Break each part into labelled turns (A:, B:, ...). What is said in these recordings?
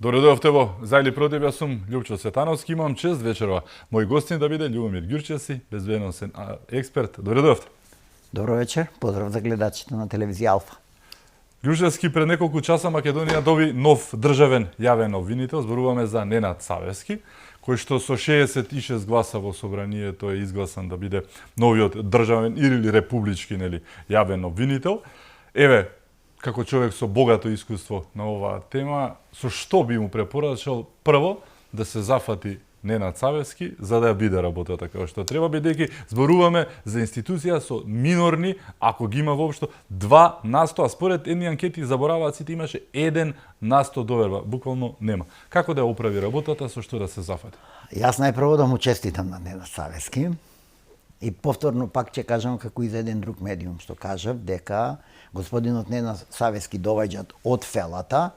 A: Добредојавте во За или против, јас сум Лјупчо Цветановски, имам чест вечерва. Мој гостин да биде Љубомир Ѓурчевски, безбедносен експерт. Добредојавте.
B: Добро вечер, поздрав за гледачите на телевизија Алфа.
A: Ѓурчевски, пред неколку часа Македонија доби нов државен јавен обвинител, зборуваме за Ненад Савевски, кој што со 66 гласа во собранието е изгласан да биде новиот државен или републички, јавен обвинител. Еве, како човек со богато искуство на оваа тема, со што би му препорачал прво да се зафати Ненад Савевски за да ја биде работата како што треба, бидејќи зборуваме за институција со минорни, ако ги има воопшто 2%, а според едни анкети забораваците имаше 1% доверба, буквално нема. Како да ја оправи работата, со што да се зафати?
B: Јас најпрво да му честитам на Ненад Савевски и повторно пак ќе кажам како и за еден друг медиум што кажав дека господинот Ненад Савевски доаѓаат од фелата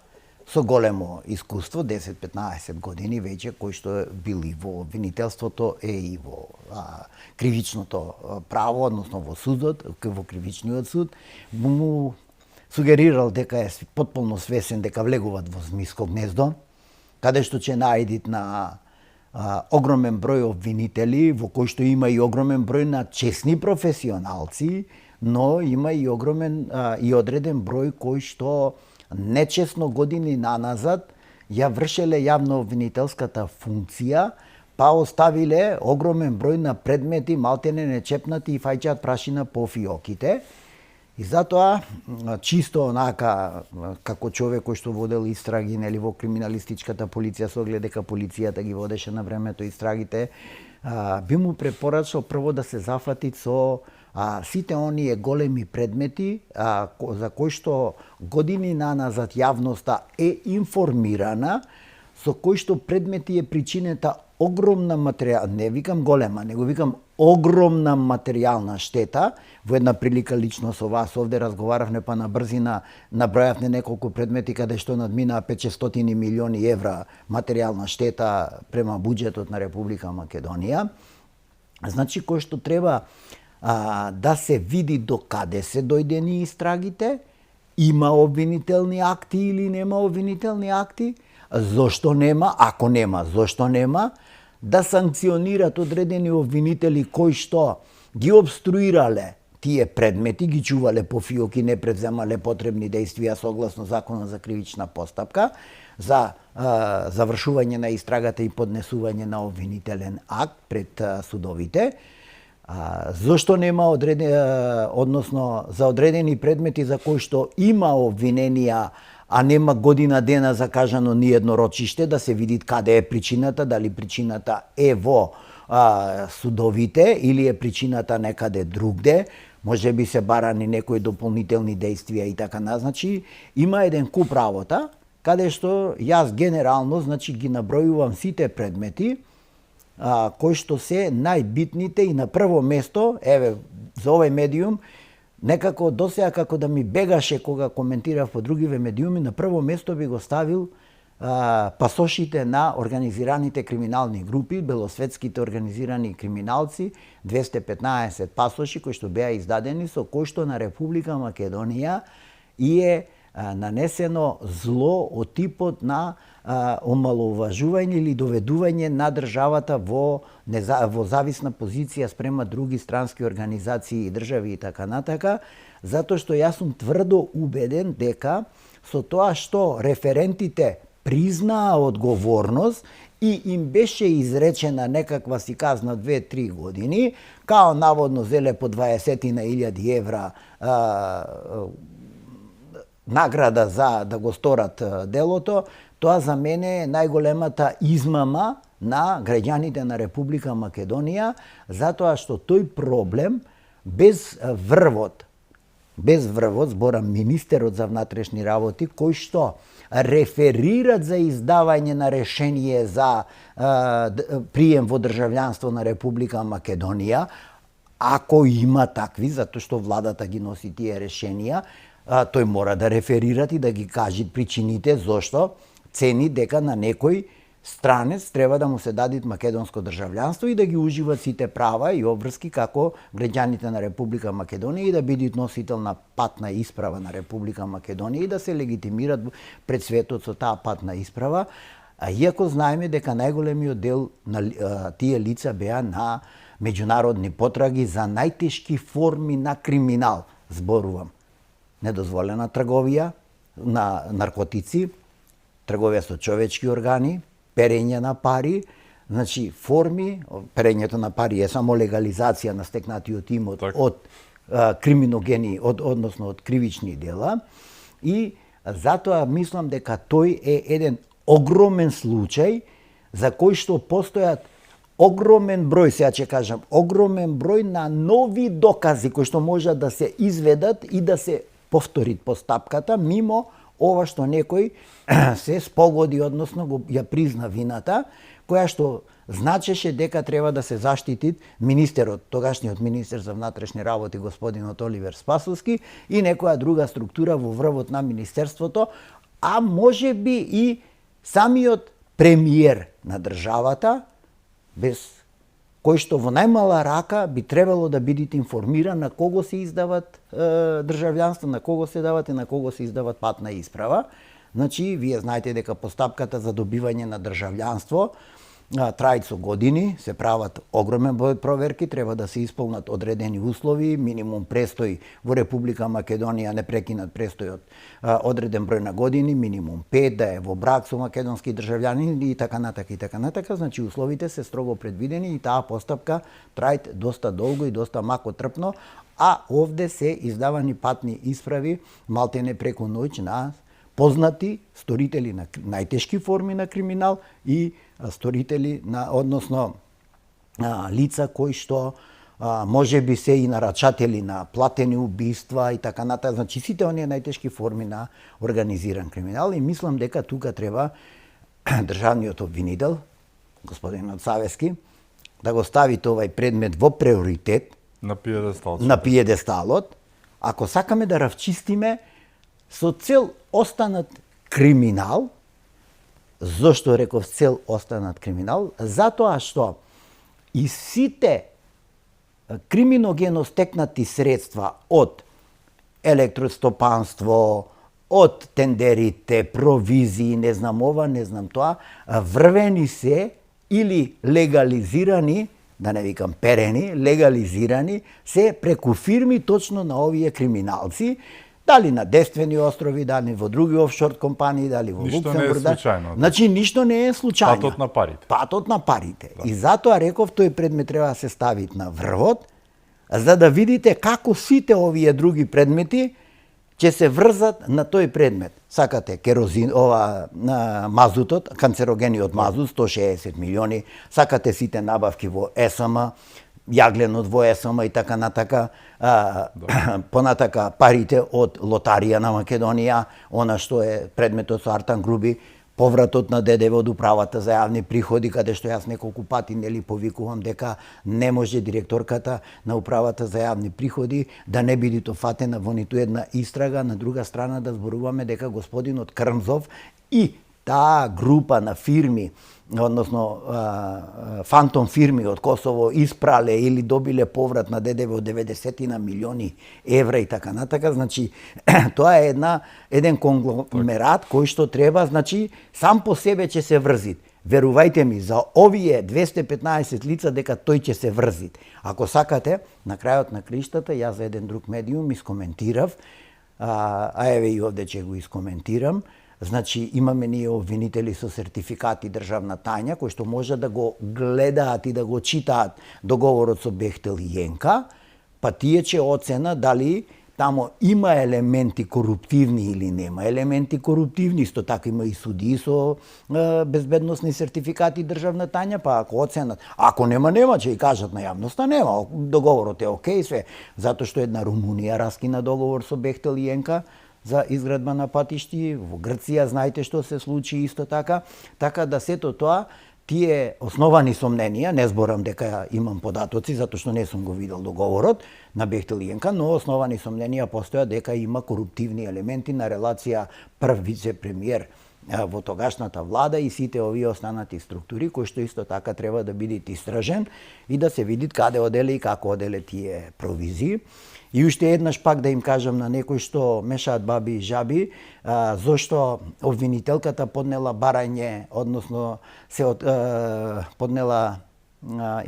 B: со големо искуство, 10-15 години веќе, кој што бил и во обвинителството е и во кривичното право, односно во судот, во кривичниот суд, му сугерирал дека е потполно свесен дека влегуваат во змиско гнездо, каде што ќе најдит на огромен број обвинители, во кој што има и огромен број на чесни професионалци, но има и огромен и одреден број кој што нечесно години наназад ја вршеле јавно-обвинителската функција, па оставиле огромен број на предмети малтене нечепнати и фаќаат прашина по фиоките. И затоа, чисто онака, како човек кој што водел истраги во криминалистичката полиција, со оглед дека полицијата ги водеше на времето истрагите, би му препорачал прво да се зафати со сите оние големи предмети за кои што години наназад јавноста е информирана, со кои што предмети е причинета огромна не викам голема, него викам огромна материјална штета. Во една прилика лично со вас овде разговаравме, па на брзина набројавме неколку предмети каде што надминаа 500 милиони евра материјална штета према буџетот на Република Македонија. Значи, кој што треба да се види до каде се дојдени истрагите, има обвинителни акти или нема обвинителни акти, зошто нема, ако нема, зошто нема, да санкционират одредени обвинители кои што ги обструирале тие предмети, ги чувале по фиоки, не предземале потребни действија согласно Законот за кривична постапка, за завршување на истрагата и поднесување на обвинителен акт пред судовите. Зошто нема односно за одредени предмети за кои што има обвиненија, а нема година дена закажано ни едно рочиште, да се види каде е причината, дали причината е во судовите или е причината некаде другде, може би се барани некои дополнителни действија и така назначи. Има еден куп работа, каде што јас генерално ги набројувам сите предмети, кои што се најбитните и на прво место, еве, за овој медиум, некако досега како да ми бегаше кога коментирав по другиве медиуми, на прво место би го ставил пасошите на организираните криминални групи, белосветските организирани криминалци, 215 пасоши кои што беа издадени, со кои што на Република Македонија и е нанесено зло од типот на омаловажување или доведување на државата во зависна позиција спрема други странски организации и држави и така натака, затоа што јас сум тврдо убеден дека со тоа што референтите признаа одговорност и им беше изречена некаква си казна 2-3 години, као наводно зеле по 20.000 евра награда за да го сторат делото, тоа за мене е најголемата измама на граѓаните на Република Македонија, затоа што тој проблем без врвот, зборам министерот за внатрешни работи, кој што реферират за издавање на решение за прием во државјанство на Република Македонија, ако има такви, затоа што владата ги носи тие решенија, тој мора да реферират и да ги кажат причините зошто цени дека на некој странец треба да му се дадат македонско државјанство и да ги ужива сите права и обврски како граѓаните на Република Македонија и да бидат носител на патна исправа на Република Македонија и да се легитимират пред светот со таа патна исправа, а иако знаеме дека најголемиот дел на тие лица беа на меѓународни потраги за најтешки форми на криминал, зборувам. Недозволена трговија на наркотици, трговија со човечки органи, перење на пари, значи форми, перењето на пари е само легализација на стекнатиот имот од криминогени, односно од кривични дела, и затоа мислам дека тој е еден огромен случај за кој што постојат огромен број, сега ќе кажам, огромен број на нови докази кои што можат да се изведат и да се повтори постапката мимо ова што некој се спогоди, односно ја призна вината, која што значеше дека треба да се заштити министерот, тогашниот министер за внатрешни работи господинот Оливер Спасовски и некоја друга структура во врвот на министерството, а може би и самиот премиер на државата, без кој што во најмала рака би требало да бидете информиран на кого се издават државјанство, на кого се дават и на кого се издават патна исправа. Значи, вие знаете дека постапката за добивање на државјанство трајат со години, се прават огромен број проверки, треба да се исполнат одредени услови, минимум престој во Република Македонија, непрекинат престој од одреден број на години, минимум 5, да е во брак со македонски државјанин и така натака и така натака. Значи условите се строго предвидени и таа постапка трајат доста долго и доста макотрпно, а овде се издавани патни исправи малтене преку ноќ на познати сторители на најтешки форми на криминал и сторители на, односно лица кои што може би се и нарачатели на платени убиства и така натаму, значи сите оние најтешки форми на организиран криминал, и мислам дека тука треба државниот обвинител, господинот Савески, да го стави овај предмет во приоритет
A: на пиедесталот.
B: На пиедесталот, ако сакаме да равчистиме со цел останат криминал. Зошто реков цел останат криминал? Затоа што и сите криминогено стекнати средства од електростопанство, од тендерите, провизии, не знам ова, не знам тоа, врвени се или легализирани, да не викам перени, легализирани се преку фирми точно на овие криминалци, дали на Девствени острови, дали во други офшор компании, дали во Луксембург.
A: Ништо не е случајно.
B: Значи ништо не е случајно.
A: Патот на парите.
B: Патот на парите. Да. И затоа реков тој предмет треба да се стави на врвот, за да видите како сите овие други предмети ќе се врзат на тој предмет. Сакате керозин, на мазутот, канцерогениот мазут 160 милиони, сакате сите набавки во ЕСМ, јагленот во ЕСМ и така натака, понатака парите од лотарија на Македонија, она што е предметот со Артан Груби, повратот на ДДВ од управата за јавни приходи, каде што јас неколку пати нели повикувам дека не може директорката на управата за јавни приходи да не биде фатена во ниту една истрага, на друга страна да зборуваме дека господинот Крмзов и таа група на фирми, односно фантом фирми од Косово испрале или добиле поврат на ДДВ од 90 на милиони евра и така натака, значи тоа е еден конгломерат кој што треба, значи сам по себе ќе се врзи. Верувајте ми, за овие 215 лица дека тој ќе се врзи. Ако сакате, на крајот на криштата, јас за еден друг медиум искоментирав, а еве и овде ќе го искоментирам. Значи, имаме ние обвинители со сертификати државна тајна, кои што може да го гледаат и да го читаат договорот со Бехтел и Јенка, па тие ќе оцена дали тамо има елементи коруптивни или нема елементи коруптивни. Исто така има и судии со безбедносни сертификати државна тајна, па ако оценат, ако нема, ќе и кажат на јавноста нема, договорот е окей све, затоа што една Румунија раскина договор со Бехтел и Јенка за изградба на патишти, во Грција знаете што се случи исто така, така да сето тоа, тие основани сомненија, не зборам дека имам податоци, затоа што не сум го видел договорот на Бехтел и Јенка, но основани сомненија постојат дека има коруптивни елементи на релација прв вице-премиер во тогашната влада и сите овие останати структури кои што исто така треба да бидат истражен и да се види каде оделе и како оделе тие провизии. И уште еднаш пак да им кажам на некои што мешаат баби и жаби, зошто обвинителката поднела барање, односно поднела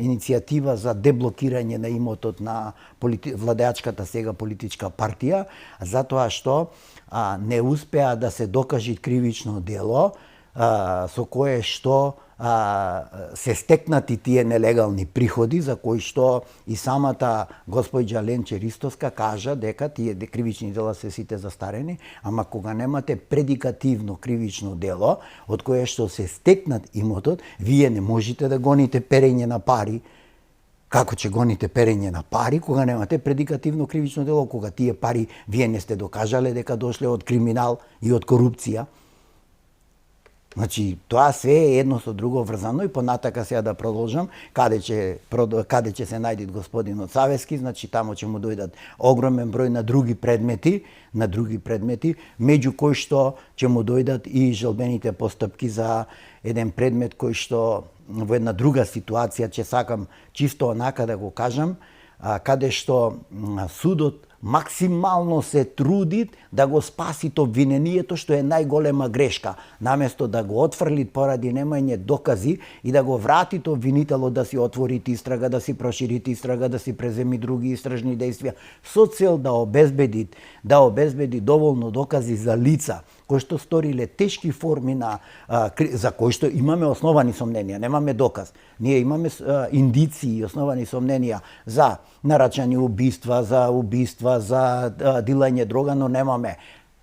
B: иницијатива за деблокирање на имотот на владеачката сега политичка партија, затоа што не успеа да се докажи кривично дело со кое што се стекнати тие нелегални приходи за кои што и самата господја Ленче Ристовска кажа дека тие кривични дела се сите застарени, ама кога немате предикативно кривично дело од кое што се стекнат имотот, вие не можете да гоните перење на пари. Како ќе гоните перење на пари кога немате предикативно кривично дело, кога тие пари вие не сте докажале дека дошле од криминал и од корупција? Значи, тоа све е едно со друго врзано и понатака сега да продолжам, каде ќе се најдат господинот Савески, значи тамо ќе му дојдат огромен број на други предмети, меѓу кои што ќе му дојдат и жалбените постапки за еден предмет кој што во една друга ситуација, ќе сакам чисто онака да го кажам, каде што судот максимално се труди да го спаси то обвинението, што е најголема грешка. Наместо да го отфрли поради немање докази и да го врати то обвинителот да си отвори истрага, да си прошири истрага, да си преземи други истражни действија, со цел да обезбеди доволно докази за лица кои што сториле тешки форми за кои што имаме основани сомненија, немаме доказ. Ние имаме индиции и основани сомненија за нарачани убиства, за дилање дрога, но немаме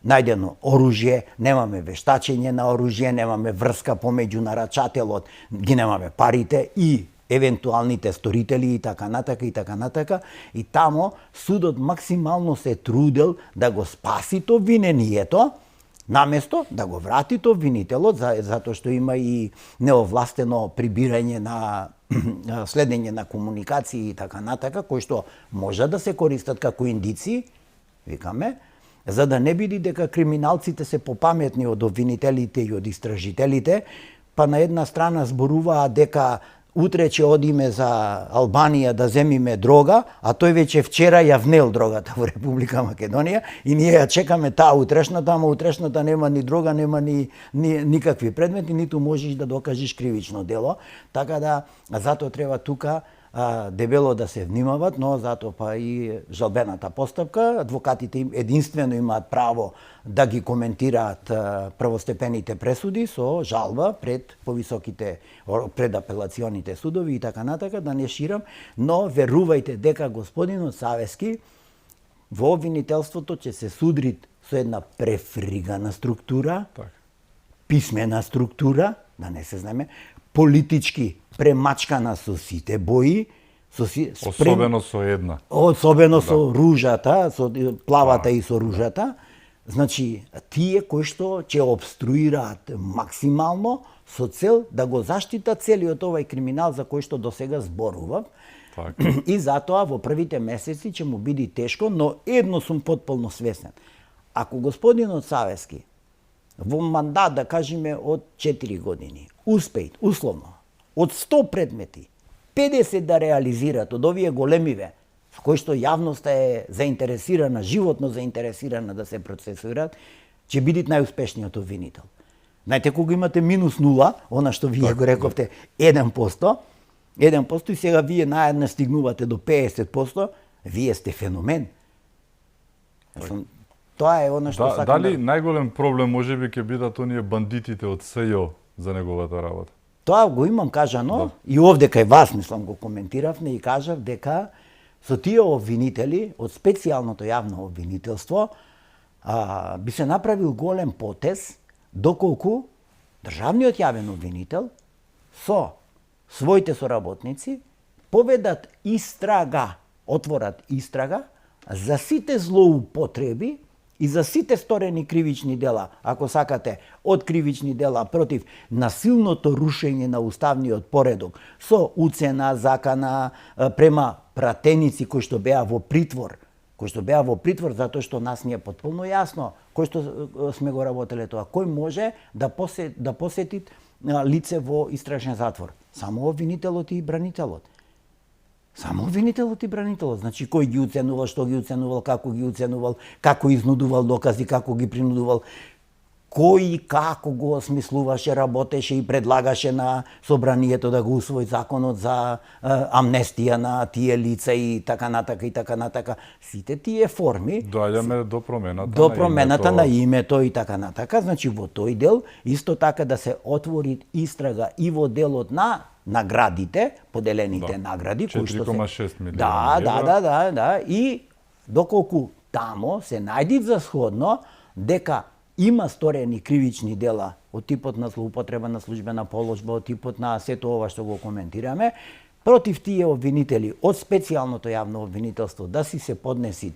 B: најдено оружје, немаме вештачење на оружје, немаме врска помеѓу нарачателот, ги немаме парите и евентуалните сторители и така натака. И тамо судот максимално се трудел да го спаси то обвинението, наместо да го врати то обвинителот, затоа што има и неовластено прибирање на следење на комуникации и така натака, кои што може да се користат како индици, викаме, за да не биде дека криминалците се попаметни од обвинителите и од истражителите, па на една страна зборуваат дека утре ќе одиме за Албанија да земиме дрога, а тој веќе вчера ја внел дрогата во Република Македонија и ние ја чекаме таа утрешната, ама утрешната нема ни дрога, нема ни никакви предмети, ниту можеш да докажеш кривично дело, така да затоа треба тука дебело да се внимават, но затоа па и жалбената постапка, адвокатите единствено имаат право да ги коментираат првостепените пресуди со жалба пред пред апелационите судови и така натака, да не ширам, но верувајте дека господинот Савески во обвинителството ќе се судри со една префригана структура, писмена структура, да не се знаме, политички премачкана со сите бои,
A: особено со една.
B: Особено со ружата, со плавата и со ружата. Значи, тие кои што ќе обструираат максимално со цел да го заштитат целиот овај криминал за кој што досега зборував. И затоа во првите месеци ќе му биде тешко, но едно сум потполно свесен. Ако господинот Савески во мандат, да кажеме, од 4 години, успеит, условно, од 100 предмети, 50 да реализираат од овие големиве, со кои што јавноста е заинтересирана, животно заинтересирана да се процесираат, ќе бидат најуспешниот обвинител. Знаете, кога имате минус 0, она што вие го рековте, 1% и сега вие наедна стигнувате до 50%, вие сте феномен. Тоа е она што сакам
A: дали најголем проблем можеби ќе бидат оние бандитите од СЈО за неговата работа?
B: Тоа го имам кажано и овде кај вас, мислам, го коментиравме и кажав дека со тие обвинители од специјалното јавно обвинителство би се направил голем потез доколку државниот јавен обвинител со своите соработници поведат истрага, отворат истрага за сите злоупотреби и за сите сторени кривични дела, ако сакате, од кривични дела против насилното рушење на уставниот поредок, со уцена, закана, према пратеници кои што беа во притвор, кои што беа во притвор затоа што нас ни е потполно јасно кој што сме го работеле тоа, кој може да посети лице во истражен затвор. Само обвинителот и бранителот. Само обвинителот и бранителот. Значи, кој ги уценувал, што ги уценувал, како ги уценувал, како изнудувал докази, како ги принудувал, кој и како го осмислуваше, работеше и предлагаше на собранието да го усвои законот за амнестија на тие лица и така натака и така натака. Сите тие форми
A: доаѓаме до промената
B: на името и така натака. Значи во тој дел исто така да се отвори истрага и во делот на наградите, поделените награди, кои што
A: 4,6 милиони.
B: Да, и доколку тамо се најди за сходно дека има сторени кривични дела од типот на злоупотреба на службена положба, од типот на сето ова што го коментираме, против тие обвинители од специјалното јавно обвинителство да си се поднеси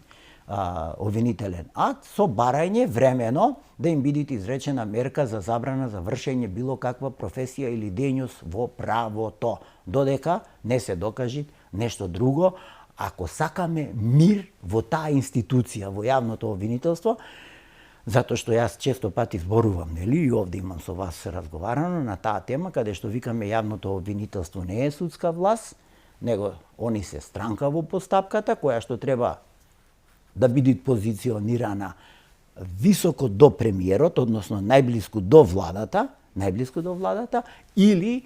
B: обвинителен акт со барање времено да им биде изречена мерка за забрана за вршење било каква професија или дејност во правото, додека не се докажи нешто друго. Ако сакаме мир во таа институција, во јавното обвинителство, затоа што јас често пати зборувам, нели, и овде имам со вас разговарано на таа тема, каде што викаме јавното обвинителство не е судска власт, него они се странка во постапката, која што треба да биде позиционирана високо до премиерот, односно најблиску до владата, или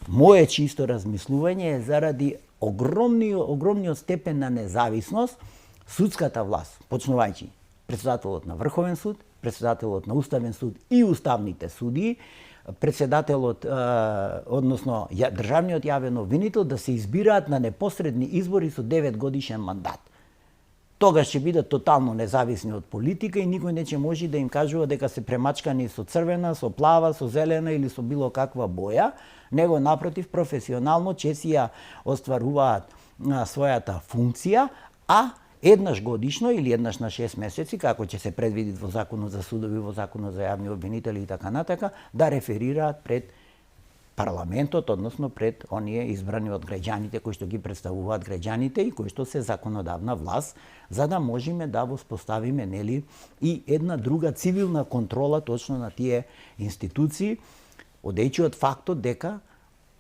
B: мое чисто размислување е заради огромниот степен на независност судската власт, почнувајќи председателот на Врховен суд, председателот на Уставен суд и уставните судии, председателот, односно државниот јавен обвинител да се избираат на непосредни избори со 9 годишен мандат. Тогаш ќе бидат тотално независни од политика и никој не ќе може да им кажува дека се премачкани со црвена, со плава, со зелена или со било каква боја, него напротив професионално ќе си ја остваруваат својата функција, а еднаш годишно или еднаш на 6 месеци, како ќе се предвиди во Законот за судови, во Законот за јавни обвинители и така натака, да реферираат пред парламентот, односно пред оние избрани од граѓаните кои што ги представуваат граѓаните и кои што се законодавна власт, за да можеме да воспоставиме, нели, и една друга цивилна контрола точно на тие институции, одејќи од фактот дека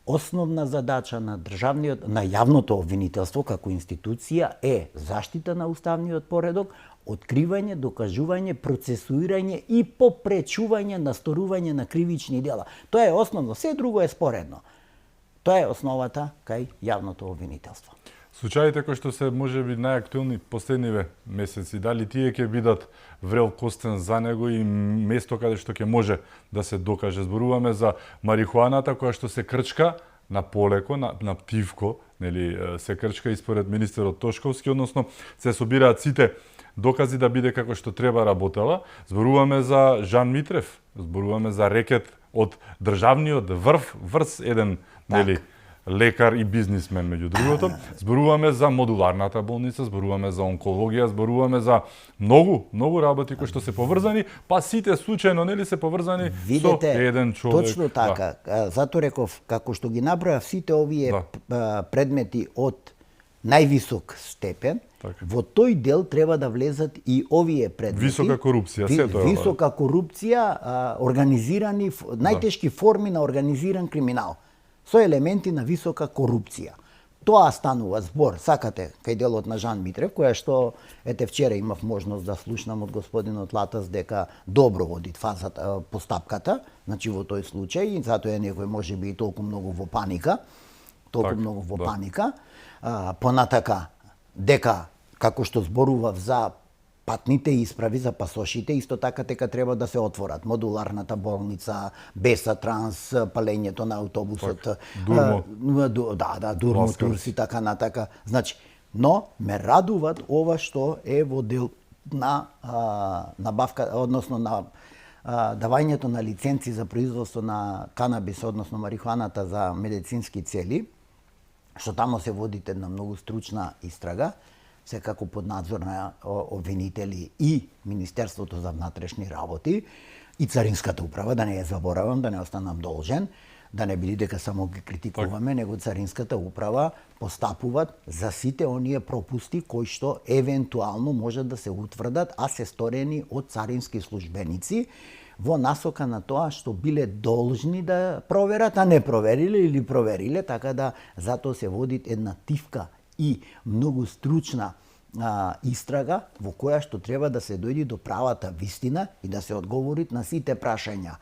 B: основна задача на јавното обвинителство како институција е заштита на уставниот поредок, откривање, докажување, процесуирање и попречување на сторување на кривични дела. Тоа е основно, се друго е споредно. Тоа е основата кај јавното обвинителство.
A: Случаите кои што се можеби најактуелни последниве месеци, дали тие ќе бидат врел костен за него и место каде што ќе може да се докаже? Зборуваме за марихуаната која што се крчка на полеко, на пивко, нели, се крчка и според министерот Тошковски, односно се собираат сите докази да биде како што треба работела. Зборуваме за Жан Митрев, зборуваме за рекет од државниот врз еден, нели, лекар и бизнисмен меѓу другото. Зборуваме за модуларната болница, зборуваме за онкологија, зборуваме за многу работи кои што се поврзани, па сите случајно, нели, се поврзани со еден човек.
B: Точно така. Затоа реков, како што ги набројав сите овие предмети од највисок степен, во тој дел треба да влезат и овие предмети.
A: Висока корупција, се тоа е.
B: Висока корупција, организирани, најтешки форми на организиран криминал, со елементи на висока корупција. Тоа станува збор, сакате, кај делот на Жан Митрев, која што, ете, вчера имав можност да слушнам од господинот Латас дека добро води постапката, значи во тој случај, и затоа некој може би и толку многу во паника, паника. Понатака, дека, како што зборував за патните исправи за пасошите, исто така дека треба да се отворат модуларната болница, Беса Транс, палењето на автобусот, Дурмо Турс и така натака. Значи, но ме радуват ова што е во дел на набавка, односно на давањето на лиценци за производство на канабис, односно марихуаната за медицински цели, што тамо се води една многу стручна истрага, секако под надзор на обвинители и Министерството за внатрешни работи и Царинската управа, да не ја заборавам, да не останам должен. да не биде дека само ги критикуваме, него Царинската управа постапуваат за сите оние пропусти кои што евентуално може да се утврдат, а се сторени од царински службеници во насока на тоа што биле должни да проверат, а не провериле или провериле, така да затоа се води една тивка и многу стручна истрага во која што треба да се дојде до правата вистина и да се одговори на сите прашања.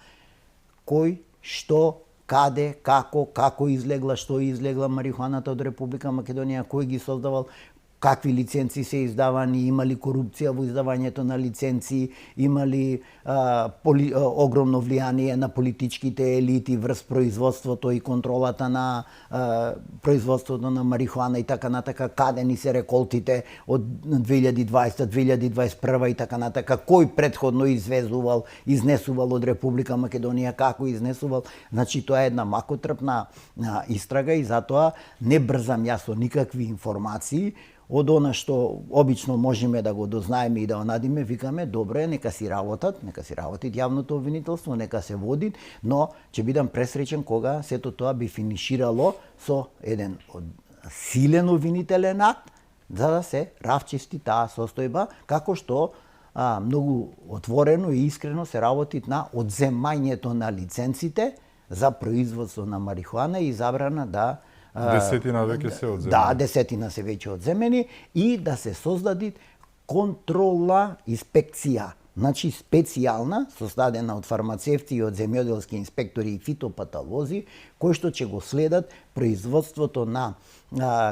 B: Кој, што, каде, како излегла, што излегла марихуаната од Република Македонија, кој ги создавал, какви лиценци се издавани, има ли корупција во издавањето на лиценци, има ли огромно влијание на политичките елити врз производството и контролата на производството на марихуана и така натака, каде ни се реколтите од 2020, 2021 и така натака, кој претходно изнесувал од Република Македонија, како изнесувал. Значи тоа е една макотрпна истрага и затоа не брзам јас со никакви информации. Од она што обично можеме да го дознаеме и да онадиме, викаме, добре, нека си работат јавното обвинителство, нека се води, но ќе бидам пресреќен кога сето тоа би финиширало со еден силен обвинителен акт, за да се равчисти таа состојба, како што многу отворено и искрено се работи на одземањето на лиценците за производство на марихуана и забрана да
A: Десетина веќе се одземени.
B: Да, десетина се веќе одземени и да се создади контрола инспекција. Значи специјална, создадена од фармацевти и од земјоделски инспектори и фитопатолози, кои што ќе го следат производството на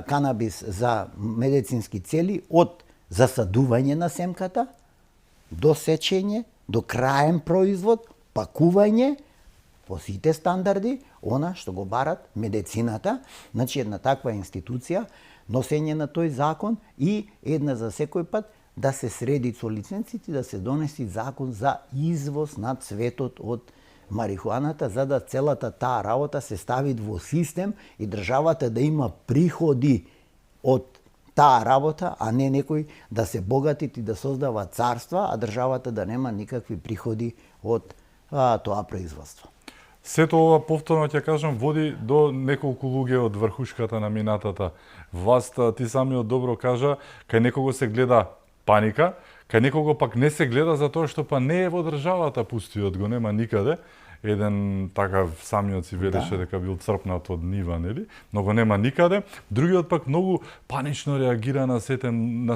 B: канабис за медицински цели од засадување на семката, до сечење, до краен производ, пакување, по сите стандарди, она што го барат медицината, значи една таква институција, носење на тој закон и една за секој пат да се среди со лиценците, да се донеси закон за извоз на цветот од марихуаната, за да целата таа работа се стави во систем и државата да има приходи од таа работа, а не некој да се богатит и да создава царства, а државата да нема никакви приходи од тоа производство.
A: Сето ова, повторно ќе кажам, води до неколку луѓе од врхушката на минатата власт. Ти самиот добро кажа, кај некого се гледа паника, кај некого пак не се гледа за тоа што па не е во државата, пустиот го нема никаде. Еден такав самиот си велеше дека бил црпнат од нива, нели? Но го нема никаде. Другиот пак многу панично реагира на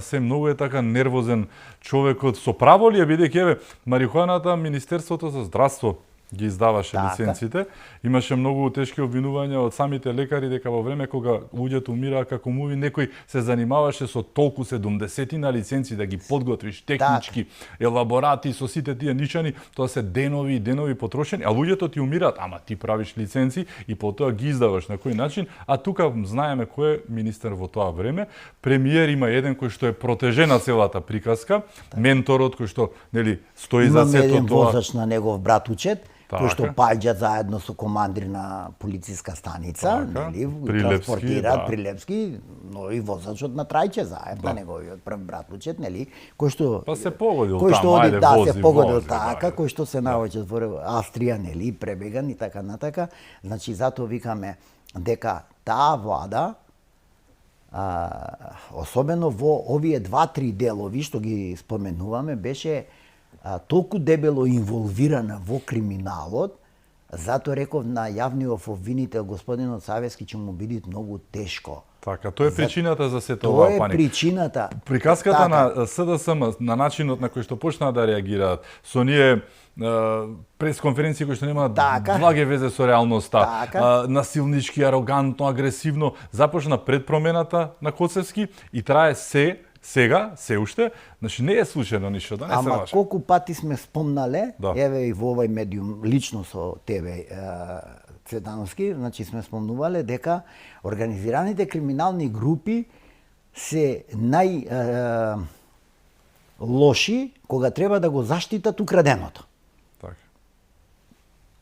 A: се, многу е така нервозен човекот. Со право ли е, бидејќи марихуаната Министерството за здравство ги издаваше лиценците. Имаше многу тешки обвинувања од самите лекари дека во време кога луѓето умираа како муви, некој се занимаваше со толку 70 лиценци да ги подготвиш технички, елаборати со сите тие нишани, тоа се денови и денови потрошени, а луѓето ти умираат, ама ти правиш лиценци и потоа ги издаваш на кој начин, а тука знаеме кој е министер во тоа време. Премиер има еден кој што е протежен на целата приказка, менторот кој што, нели, стои за сето тоа.
B: Имаме еден возач на негов братучет, кој што паѓа заедно со командир на полициска станица, нели, транспортираат Прилепски, но и возачот на Трајче заедно, неговиот прв братучет, нели, кој што
A: па се погодил
B: кој што
A: таму,
B: оди, се погодил така, кој што се наоѓа во Австрија, нели, пребеган и така натака. Значи затоа викаме дека таа влада особено во овие 2-3 делови што ги споменуваме беше толку дебело инволвирана во криминалот, затоа реков на јавниот обвинител господинот Савески ќе му биде многу тешко.
A: Така, тоа е причината за сето ова паника.
B: Тоа е причината.
A: Приказката на СДСМ, на начинот на кој што почнаа да реагираат, со ние пресконференции кои што немаат благе везе со реалноста, насилнички, арогантно, агресивно, започна пред промената на Коцевски и трае сега, се уште, значи не е случајно ништо, да не се лаже.
B: Ама колку пати сме спомнале, еве и во овој медиум, лично со тебе, Цветановски, значи сме спомнувале дека организираните криминални групи се лоши кога треба да го заштитат украденото.
A: Така.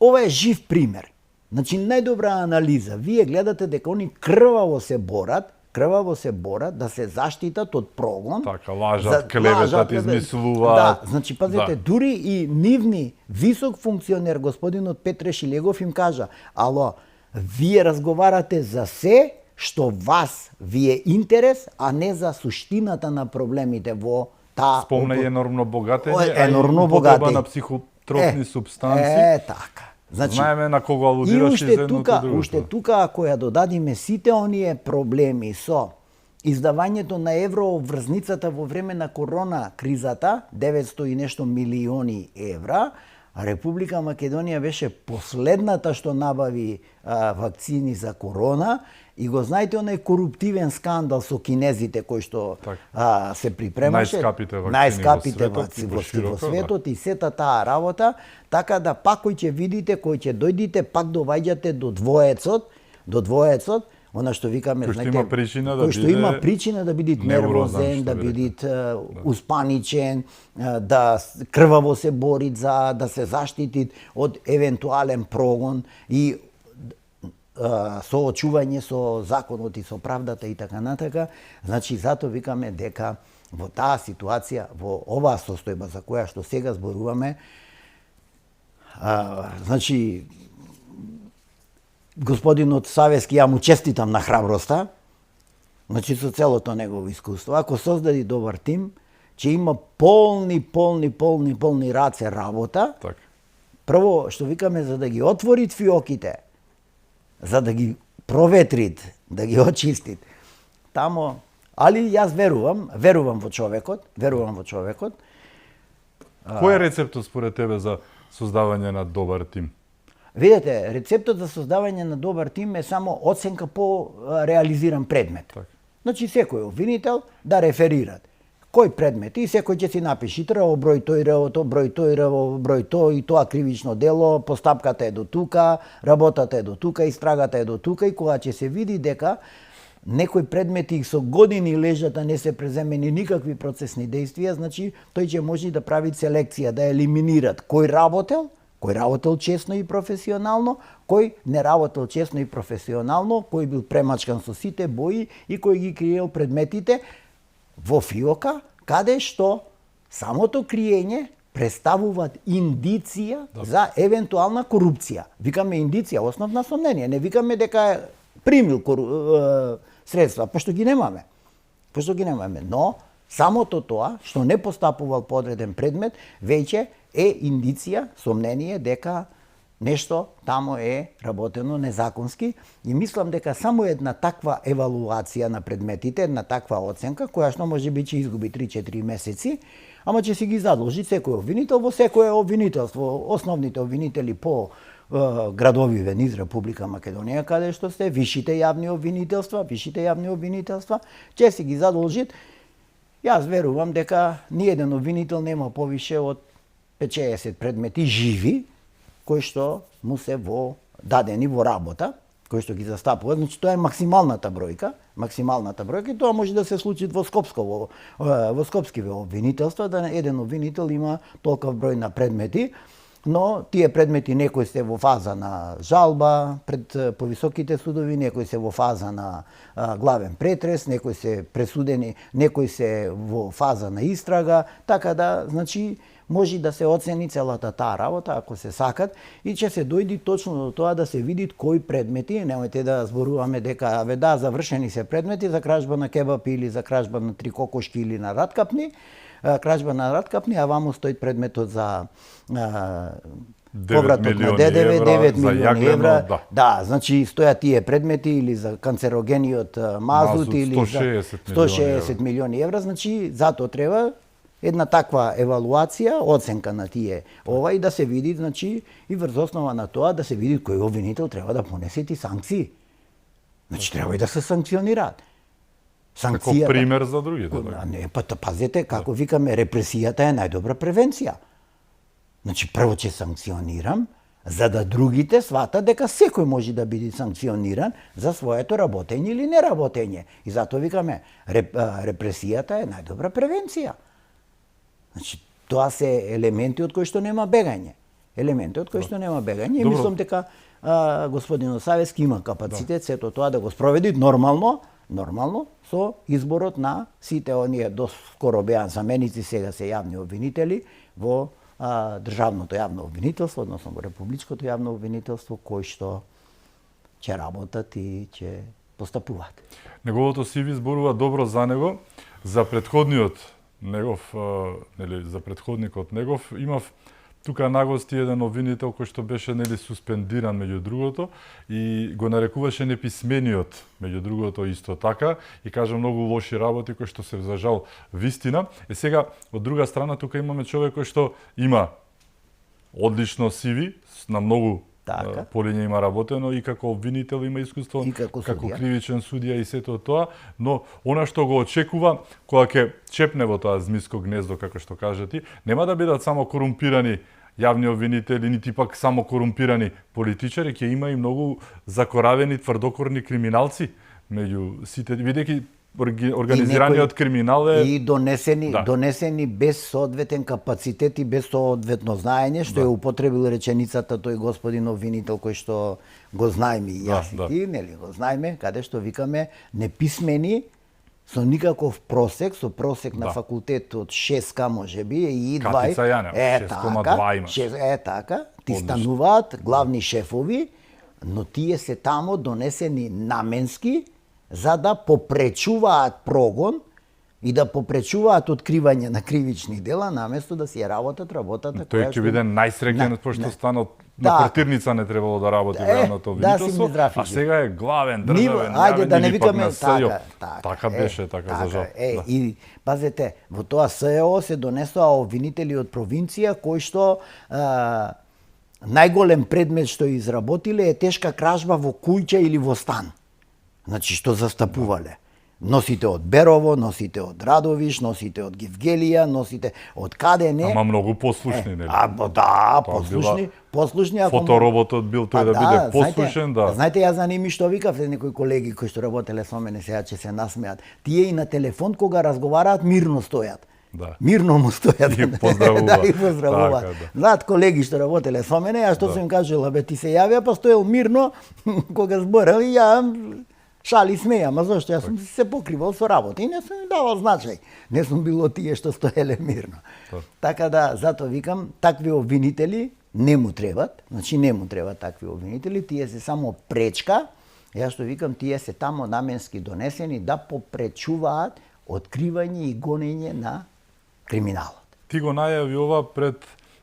B: Ова е жив пример. Значи најдобра анализа. Вие гледате дека они крваво се борат да се заштитат од прогон.
A: Така, лажат, клеветат, измислуваат.
B: Да, значи пазете, дури и нивни висок функционер господинот Петре Шилегов им кажа: "Ало, вие разговарате за се што вас ви е интерес, а не за суштината на проблемите во таа
A: Спомна и енормно богатење,
B: енормно
A: употреба
B: богатење.
A: на психотропни супстанции.
B: Така. Значи,
A: Знаеме на кого
B: и
A: алудираш и за
B: уште
A: едното
B: тука,
A: другото.
B: уште тука ако ја додадиме сите оние проблеми со издавањето на евроврзницата во време на корона кризата, 900 и нешто милиони евра, Република Македонија беше последната што набави вакцини за корона и го знаете онај коруптивен скандал со кинезите кој што се припремаше.
A: Најскапите вакцини
B: во светот и сета таа работа, така да пак кој ќе видите, кој ќе дојдите, пак доваѓате до двоецот, она што викаме,
A: кој што има причина да
B: кој што има причина да биде нервозен, да биде успаничен, да крваво се бори за да се заштити од евентуален прогон и соочување со законот и со правдата и така натака. Значи затоа викаме дека во таа ситуација, во оваа состојба за која што сега зборуваме, значи господинот Савески, ја му честитам на храброста, значи со целото негово искуство. Ако создади добар тим, ќе има полни раце работа.
A: Так.
B: Прво, што викаме, за да ги отворит фиоките, за да ги проветрит, да ги очистит. Тамо, али јас верувам во човекот.
A: Кој е рецептот според тебе за создавање на добар тим?
B: Видете, рецептот за создавање на добар тим е само оценка по реализиран предмет.
A: Так.
B: Значи секој обвинител да реферират кој предмет и секој ќе си напиши ТРО број тој РО, број тој РО, број тој и тоа кривично дело, постапката е до тука, работата е до тука, истрагата е до тука и кога ќе се види дека некои предмети со години лежат, а не се преземени никакви процесни действија, значи тој ќе може да прави селекција, да елиминират кој работел честно и професионално, кој не работел честно и професионално, кој бил премачкан со сите бои и кој ги криел предметите во фиока, каде што самото криење представуваат индиција за евентуална корупција. Викаме индиција, основна сомнение, не викаме дека е примил средства, пошто ги немаме. Но самото тоа што не постапувал по одреден предмет, веќе е индиција, сомнение дека нешто тамо е работено незаконски и мислам дека само една таква евалуација на предметите, една таква оценка, која што може би ќе изгуби 3-4 месеци, ама ќе си ги задолжи секој обвинител во секое обвинителство. Основните обвинители по градови низ Република Македонија, каде што сте, висшите јавни обвинителства, ќе си ги задолжи. Јас верувам дека ниеден обвинител нема повише од 50 предмети живи, кои што му се дадени во работа, кои што ги застапуваат. Значи тоа е максималната бројка и тоа може да се случи во скопскиве обвинителства, да еден обвинител има толков број на предмети, но тие предмети некои се во фаза на жалба пред повисоките судови, некои се во фаза на главен претрес, некои се пресудени, некои се во фаза на истрага, така да, значи, може да се оцени целата таа работа, ако се сакат, и ќе се дојди точно до тоа да се види кои предмети, немојте да зборуваме дека, завршени се предмети за кражба на кебапи или за кражба на 3 кокошки или на раткапни, а ваму стои предметот за повраток на ДДВ, 9 милиони евра. Да, значи стојат тие предмети или за канцерогениот мазут или за 160 милиони евра, значи затоа треба една таква евалуација, оценка на тие ова и да се види, значи, и врз основа на тоа да се види кој обвинител треба да понесе и санкции. Значи треба и да се санкционираат.
A: Како пример за другите.
B: Не, пазете, како викаме, репресијата е најдобра превенција. Значи прво ќе санкционирам, за да другите сватат дека секој може да биде санкциониран за своето работење или неработење. И затоа викаме, репресијата е најдобра превенција. Значи, тоа се елементи од кои што нема бегање. И мислам дека господинот Савески има капацитет сето тоа да го спроведи нормално со изборот на сите оние доскоро беа заменици, сега се јавни обвинители во државното јавно обвинителство, односно во републичкото јавно обвинителство, кои што ќе работат и ќе постапуваат.
A: Неговото CV зборува добро за него, за претходниот негов, нели, за претходникот негов, имав тука на гости еден обвинител кој што беше, нели, суспендиран меѓу другото и го нарекуваше неписмениот меѓу другото исто така и кажа многу лоши работи кои што се за жал вистина. И сега од друга страна тука имаме човек кој што има одлично CV, на многу
B: Така.
A: полиња има работено и како обвинител има искуство,
B: И како судија.
A: кривичен судија и сето тоа, но она што го очекува кога ќе чепне во тоа змиско гнездо, како што кажа ти, нема да бидат само корумпирани јавни обвинители, нити пак само корумпирани политичари, ќе има и многу закоравени тврдокорни криминалци меѓу сите, бидејќи организираниот криминал е
B: И донесени,
A: Да.
B: донесени без соодветен капацитет и без соодветно знаење, што
A: Да.
B: е употребил реченицата тој господин обвинител кој што го знаеме и
A: Да,
B: јас и
A: да.
B: ти, нели го знаеме, каде што викаме неписмени со никаков просек, со просек на
A: Да.
B: факултет од 6 можеби и
A: Катица ја нема, 6,2 имаш.
B: така, ти
A: Одлично.
B: стануваат главни шефови, но тие се тамо донесени наменски за да попречуваат прогон и да попречуваат откривање на кривични дела, наместо да си ја работат работата
A: тој ќе биде најсреќен пошто стана на
B: Да.
A: квартирница не требало да работи во јавното
B: да си
A: обвинителство,
B: ми здрав,
A: а
B: Иđе.
A: сега е главен
B: Ниво,
A: државен
B: ајде да не
A: или пак
B: викаме
A: на СЈО.
B: така.
A: Беше, така за жал. Да.
B: И пазете, во тоа СЈО се донесоа обвинители од провинција кои што најголем предмет што изработиле е тешка кражба во куќа или во стан. Значи што застапувале. Носите од Берово, носите од Радовиш, носите од Гевгелија, носите од каде не.
A: Ама многу послушни, нели?
B: Да,
A: Тоа
B: послушни,
A: била-
B: послушни ако
A: Фотороботот бил тој да биде послушен, да.
B: Знаете, јас за ними што викав некои колеги кои што работеле со мене, сега ќе се насмеат. Тие и на телефон кога разговараат мирно стојат.
A: Да.
B: Мирно му стојат.
A: И поздравува.
B: Да, и поздравува.
A: Така, да.
B: Знаат колеги што работеле со мене, а што сум им кажала, бе ти се јавија, па стоел мирно кога зборел и ја шали смеја, ама зашто јас сум се покривал со работа и не сум им давал значај. Не сум било тие што стоеле мирно. Така да, затоа викам, такви обвинители не му требат, значи не му требат такви обвинители, тие се само пречка, јас што викам, тие се тамо наменски донесени да попречуваат откривање и гонење на криминалот.
A: Ти го најави ова пред,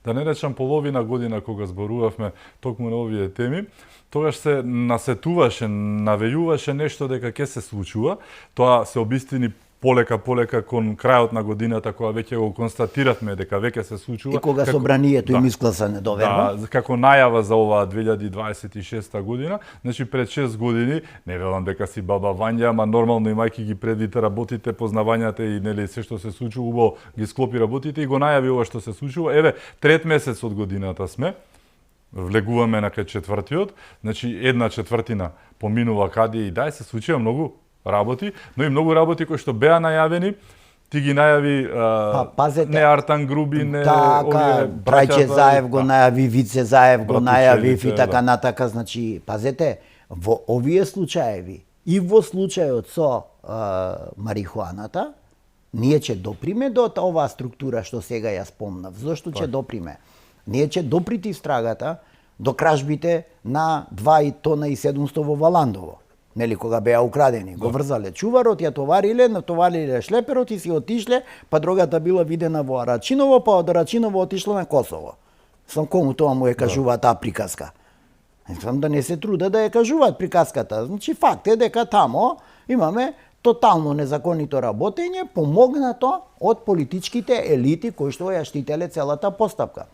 A: да не речам половина година кога зборувавме токму на овие теми, тогаш се насетуваше, навејуваше нешто дека ќе се случува. Тоа се обистини полека кон крајот на годината кога веќе го констатиравме дека веќе се случува.
B: И кога собранието им изгласа недоверно.
A: Да, како најава за оваа 2026 година, значи пред 6 години, не велам дека си баба Вања, ама нормално имајќи ги предвид работите, познавањата и нели се што се случува, убаво ги склопи работите и го најави ова што се случува. Еве, трет месец од годината сме. Влегуваме на кај четвртиот, значи 1/4 поминува каде и дај се случија многу работи, но и многу работи кои што беа најавени, ти ги најави
B: пазете,
A: не Артан Груби, не
B: така,
A: овие
B: Брајче Заев го најави, Вице Заев го најави и така
A: да.
B: натака, значи пазете, во овие случаеви и во случајот со марихуаната, ние ќе доприме до оваа структура што сега ја спомнав. Зошто ќе доприме? Ние ќе доприти страгата до кражбите на 2 тона и 700 во Валандово. Нели кога беа украдени, го врзале чуварот, ја товариле, натовариле шлеперот и си отишле, па дрогата била видена во Арачиново, па од Арачиново отишла на Косово. Сам кому тоа му ја кажува таа приказка. Сам да не се труда да ја кажуваат приказката. Значи факт е дека тамо имаме тотално незаконито работење, помогнато од политичките елити кои што ја штителе целата постапка.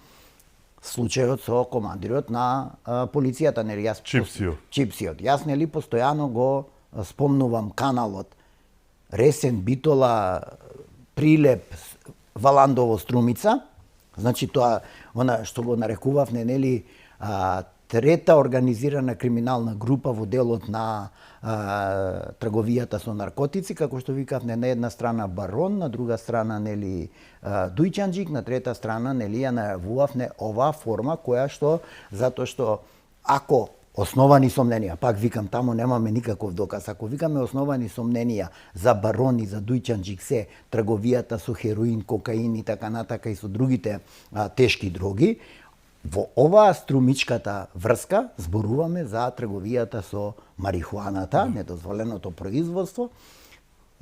B: Случајот со командирот на полицијата, нели јас Чипсиот. Јас нели постојано го спомнувам каналот Ресен Битола Прилеп Валандово Струмица. Значи тоа она што го нарекувавме нели трета организирана криминална група во делот на трговијата со наркотици, како што викавме, на една страна барон, на друга страна нели дујчанџик, на трета страна нели ја најавувавме оваа форма која што затоа што ако основани сомненија, пак викам тамо немаме никаков доказ, ако викаме основани сомненија за барон и за дујчанџик се трговијата со хероин, кокаин и така натака и со другите тешки дроги, Во оваа струмичката врска зборуваме за трговијата со марихуаната, недозволеното производство,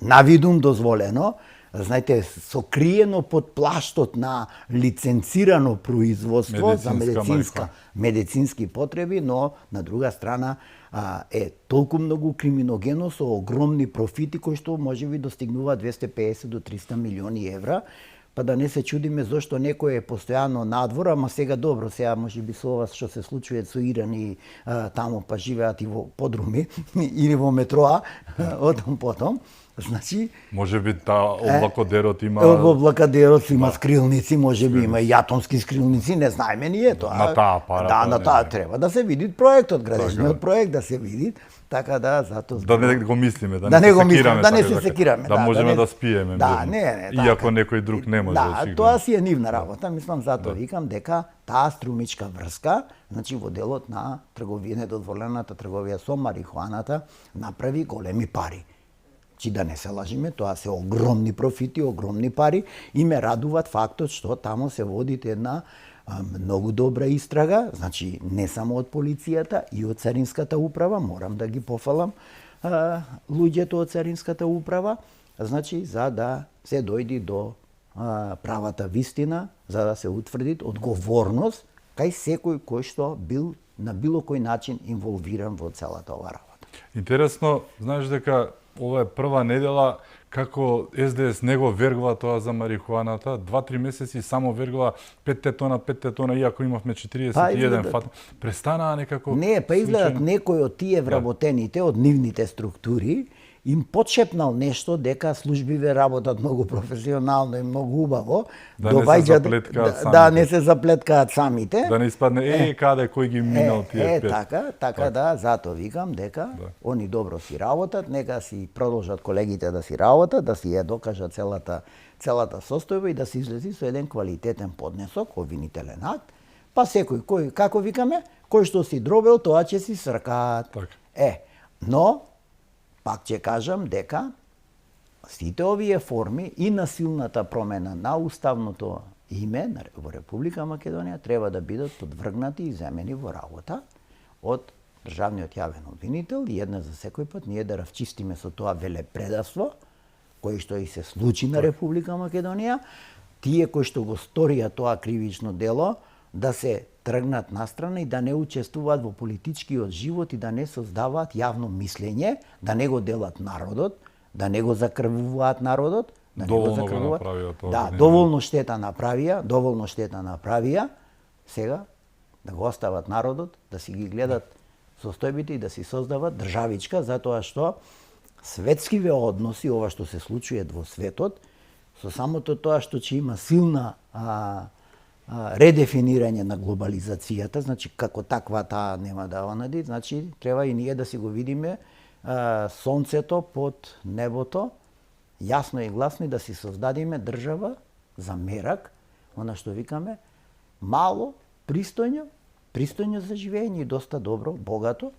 B: навидум дозволено, знаете, сокриено под плаштот на лиценцирано производство за медицински потреби, но на друга страна е толку многу криминогено со огромни профити кои што можеби достигнува 250 до 300 милиони евра, па да не се чудиме зошто некој е постојано надвор, ама сега добро, сега можеби со ова што се случува со Иран и таму па живеат и во подруми или во метроа, отам потом. Значи,
A: можеби облакодерот има
B: облакодерот има скрилници, можеби има и атомски скрилници, не знаеме ние тоа.
A: На таа пара.
B: Да, на таа треба да се види проектот, градежниот проект да се види, така да затоа
A: да не го мислиме,
B: да не го мислиме, да не се секираме,
A: да можеме да спиеме.
B: Да, не,
A: иако некој друг не може да
B: си. Да, тоа си е нивна работа, мислам затоа викам дека таа струмичка врска, значи во делот на трговија, недозволената трговија со марихуаната направи големи пари. Чи да не се лажиме, тоа се огромни профити, огромни пари и ме радуваат фактот што тамо се води една многу добра истрага, значи не само од полицијата и од царинската управа, морам да ги пофалам луѓето од царинската управа, значи за да се дојди до правата вистина, за да се утврди одговорност кај секој кој што бил на било кој начин инволвиран во целата оваа работа.
A: Интересно, знаеш дека ова е прва недела како СДС не го вергува тоа за марихуаната, 2-3 месеци само вергува 5 тона, иако имавме 41 фат. Престанаа некако...
B: Не, па изгледат некој од тие вработените, од нивните структури, им подшепнал нешто дека службиве работат многу професионално и многу убаво,
A: да
B: не се заплеткаат самите.
A: Да не испадне каде кој ги минал тие пет.
B: Така да, затоа викам дека они добро си работат, нека си продолжат колегите да си работат, да си ја докажат целата состојба и да се излези со еден квалитетен поднесок, обвинителен акт, па секој кој како викаме, кој што си дробел, тоа ќе си сркаат. Но пак ќе кажам дека сите овие форми и насилната промена на уставното име во Република Македонија треба да бидат подвргнати и земени во работа од државниот јавен обвинител и една за секој пат ние да равчистиме со тоа велепредавство кој што и се случи на Република Македонија, тие кои што го сторија тоа кривично дело да се тргнат настрана и да не учествуваат во политичкиот живот и да не создаваат јавно мислење, да не го делат народот, да не го закрвуваат народот, да не го закрвуваат. Да, доволно штета направија, сега да го остават народот, да си ги гледат состојбите и да си создават државичка, затоа што светскиве односи, ова што се случува во светот, со самото тоа што ќе има силна редефинирање на глобализацијата, значи како таква таа нема да онади, значи треба и ние да си го видиме сонцето под небото, јасно и гласно и да си создадиме држава за мерак, она што викаме мало, пристојно за живење и доста добро, богато,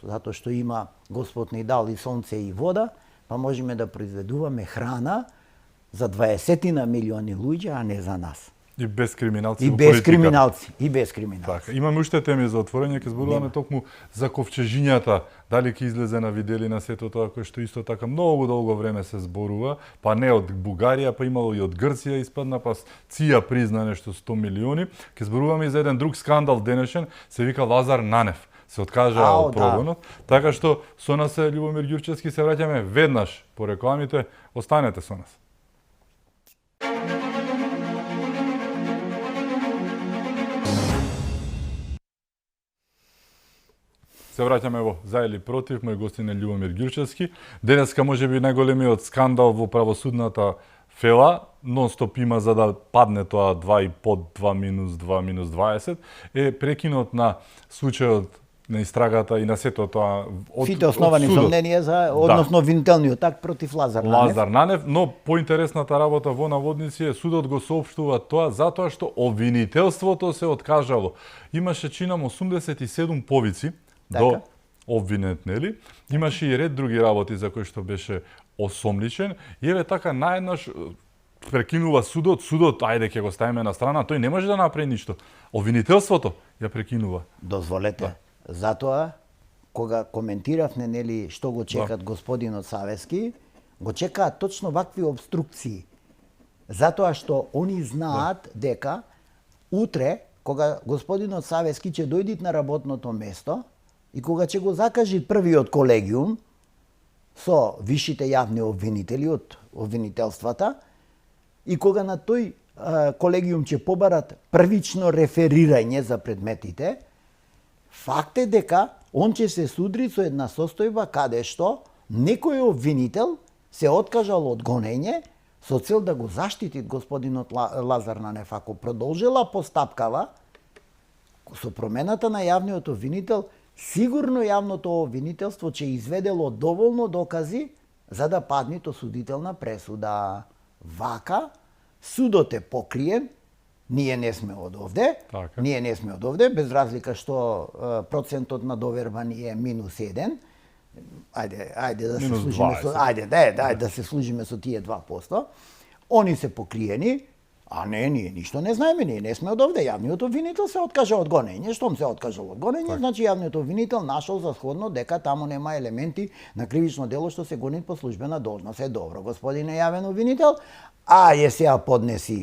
B: затоа што има Господ ни дал и сонце и вода, па можеме да произведуваме храна за 20 милиони луѓе, а не за нас.
A: И без криминалци
B: во политика. И без криминалци.
A: Така, имаме уште теми за отворање, ќе зборуваме токму за ковчежињата, дали ќе излезе на видели на сето тоа кој што исто така многу долго време се зборува, па не од Бугарија, па имало и од Грција испадна, па ЦИјА призна нешто 100 милиони. Ќе зборуваме и за еден друг скандал денешен, се вика Лазар Нанев. Се откажаа од прогонот, така што со нас е Љубомир Ѓурчевски, се враќаме веднаш по рекламите, останете со нас. Се враќаме во За или против, мој гостин е Љубомир Ѓурчевски. Денеска можеби најголемиот скандал во правосудната фела, нон-стоп има за да падне тоа 2 и под 2 минус 2 минус 20, е прекинот на случајот на истрагата и на сето тоа од
B: сите основани сомненија за односно обвинителниот акт против Лазар
A: Нанев, но поинтересната работа во наводници е судот го соопштува тоа затоа што обвинителството се откажало. Имаше чинам 87 повици до обвинет, нели? Имаше и ред други работи за кои што беше осомничен. И еве така наеднаш прекинува судот, ајде ќе го ставиме на страна, тој не може да направи ништо. Обвинителството ја прекинува.
B: Дозволете. Затоа кога коментиравме нели што го чекат господинот Савески, го чекаат точно вакви обструкции. Затоа што они знаат дека утре кога господинот Савески ќе дојдит на работното место и кога ќе го закажи првиот колегиум со висшите јавни обвинители од обвинителствата и кога на тој колегиум ќе побарат првично реферирање за предметите, факт е дека он ќе се судри со една состојба каде што некој обвинител се откажал од гонење со цел да го заштити господинот Лазар Нанев. Ако продолжила постапкава, со промената на јавниот обвинител, сигурно јавното обвинителство ќе изведело доволно докази за да падне осудителна пресуда. Вака, судот е покриен, ние не сме од овде, ние не сме од овде, без разлика што процентот на доверба ни е -1. Ајде да се служиме со да се служиме со тие 2%. Они се покриени, а не, ние ништо не знаеме, ние не сме од овде. Јавниот обвинител се откажа од гонење. Штом се откажал од гонење, значи јавниот обвинител нашол за сходно дека таму нема елементи на кривично дело што се гони по службена должност. Е добро, господине јавен обвинител, ја сега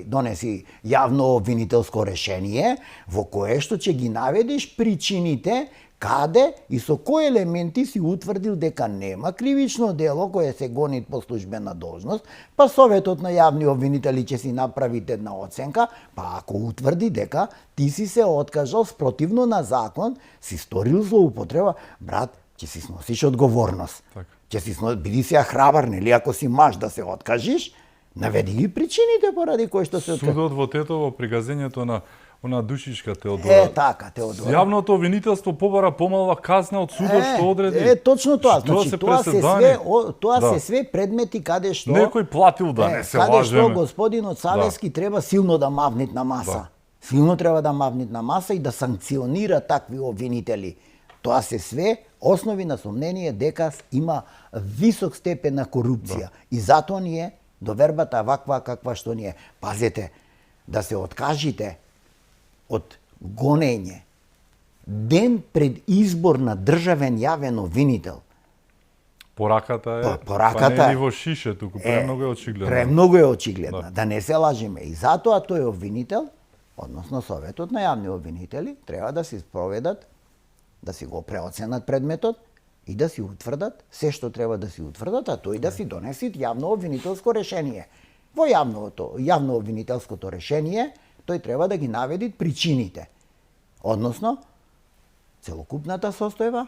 B: донеси јавно обвинителско решение во кое што ќе ги наведеш причините каде и со кои елементи си утврдил дека нема кривично дело кое се гони по службена должност, па Советот на јавни обвинители ќе си направи една оценка, па ако утврди дека ти си се откажал спротивно на закон, си сторил злоупотреба, брат, ќе си сносиш одговорност. Ќе си биди сега храбар, нели, ако си маж да се откажиш, наведи ги причините поради кои што се откажа.
A: Судот во Тетово при газењето на она душичка Теодора.
B: Така, Теодора.
A: Јавното обвинителство побара помалва казна од судот што одреди.
B: Точно тоа. Значи, тоа се све предмети каде што
A: некој платил да не се лажеме.
B: Каде што господинот Савески треба силно да мавнит на маса. Силно треба да мавнит на маса и да санкционира такви обвинители. Тоа се све основи на сомнение дека има висок степен на корупција. И затоа ни е довербата ваква каква што ни е. Пазете, да се откажите од гонење ден пред избор на државен јавен обвинител.
A: Пораката е,
B: пораката
A: не е во шише туку, премногу е очигледна.
B: Премногу е очигледна, да не се лажиме. И затоа тој обвинител, односно Советот на јавни обвинители, треба да се спроведат, да си го преоценат предметот и да си утврдат се што треба да си утврдат, а тој да си донесит јавно обвинителско решение. Во јавно обвинителското решение тој треба да ги наведи причините. Односно, целокупната состојба,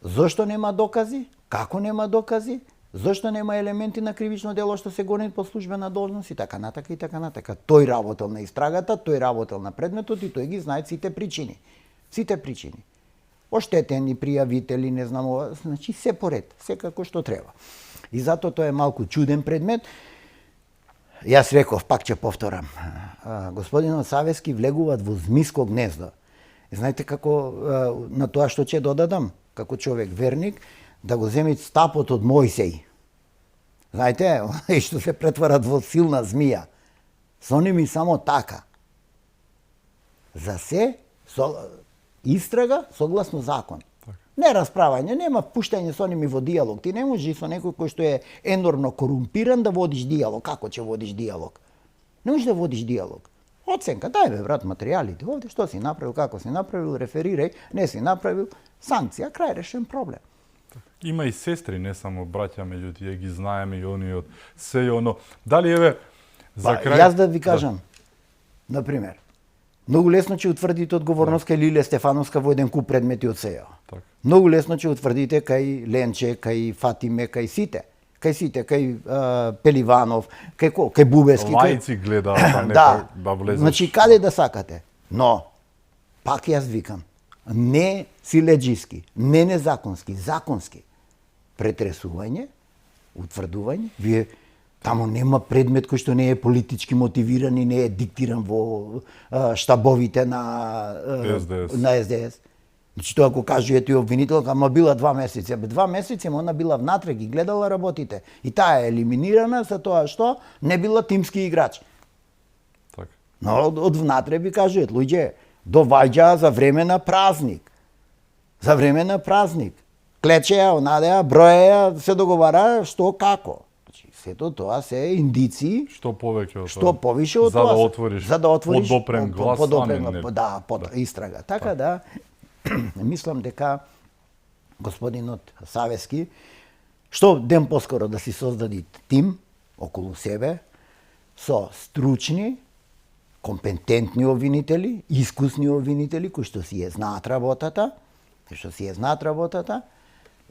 B: зошто нема докази, како нема докази, зошто нема елементи на кривично дело што се гонат по службена должност и така натака и така натака. Тој работел на истрагата, тој работел на предметот и тој ги знае сите причини. Сите причини. Оштетени пријавители, не знам, значи се поред, секако што треба. И затоа тоа е малку чуден предмет. Јас реков, пак ќе повторам, господинот Савески влегуваат во змиско гнездо. И знаете како на тоа што ќе додадам, како човек верник, да го земит стапот од Мојсеј. Знаете, што се претварат во силна змија. Со ними само така. За се истрага согласно закон. Не расправање, нема пуштање со ними во диалог. Ти не можеш со некој кој што е енормно корумпиран да водиш диалог. Како ќе водиш диалог? Не можеш да водиш диалог. Оценка, дај бе брат материјалите овде, што си направил, како си направил, реферирај, не си направил, санкција, крај решен проблем.
A: Има и сестри, не само браќа, меѓу тие ги знаеме и оние од се и оно. Дали еве за крај?
B: Јас да ви кажам, на пример, многу лесно ќе утврдите одговорност кај Лиле Стефановска во еден куп предмети од СЕО. Многу лесно ќе утврдите кај Ленче, кај Фатиме, кај сите. Кај Пеливанов, кај Бубески.
A: Лајци гледаат, да влезеш.
B: Значи, каде да сакате. Но, пак јас викам, не силеџиски, не незаконски, законски. Претресување, утврдување, вие таму нема предмет кој што не е политички мотивиран и не е диктиран во штабовите на СДС. Значи тоа ако кажува ти обвинителка, ама била 2 месеци, 2 месеци, ама она била внатре, ги гледала работите. И таа е елиминирана за тоа што не била тимски играч.
A: Така.
B: Но од внатре би кажуваат, луѓе, доваѓаа за време на празник. За време на празник. Клечеа, онадеа, броеа, се договара што како. Значи, сето тоа се индици,
A: Што повеќе од тоа?
B: што повише од
A: За
B: тоа.
A: да отвориш подопрен глас,
B: подопрен,
A: а не.
B: да, под истрага. Така да, мислам дека господинот Савески, што ден поскоро да си создади тим околу себе, со стручни, компетентни обвинители, искусни обвинители, кои што си ја знаат работата,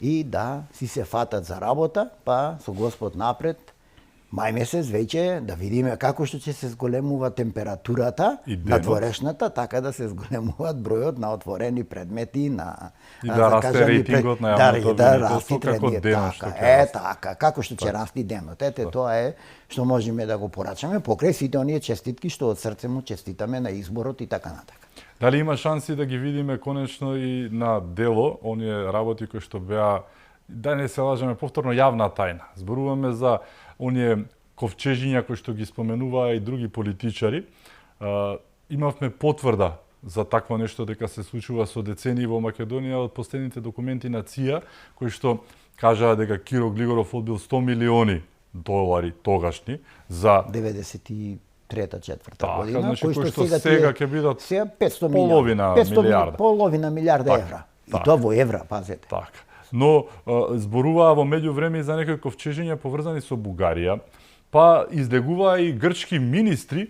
B: и да си се фатат за работа, па со Господ напред, мај месец веќе да видиме како што ќе се зголемува температурата на дворешната, така да се зголемуваат бројот на отворени предмети, на
A: и да расте рейтингот на јавното обвинителство како денот што ќе расте.
B: Така, како што ќе расти денот. Тоа е што можеме да го порачаме покрај сите оние честитки што од срце му честитаме на изборот и така натака.
A: Дали има шанси да ги видиме конечно и на дело, оние работи кои што беа, да не се лажеме, повторно јавна тајна. Зборуваме за оние ковчежиња кои што ги споменуваа и други политичари. Имавме потврда за такво нешто дека се случува со децении во Македонија од последните документи на ЦИА, кои што кажаа дека Киро Глигоров одбил 100 милиони долари тогашни за
B: 93-4 година,
A: значи,
B: кои што
A: сега ќе бидат
B: сега 500
A: половина милиарда.
B: Половина милиарда евра. И тоа во евра, пазете.
A: Така. Но зборуваа во меѓувреме и за некои ковчежиња поврзани со Бугарија, па излегуваа и грчки министри,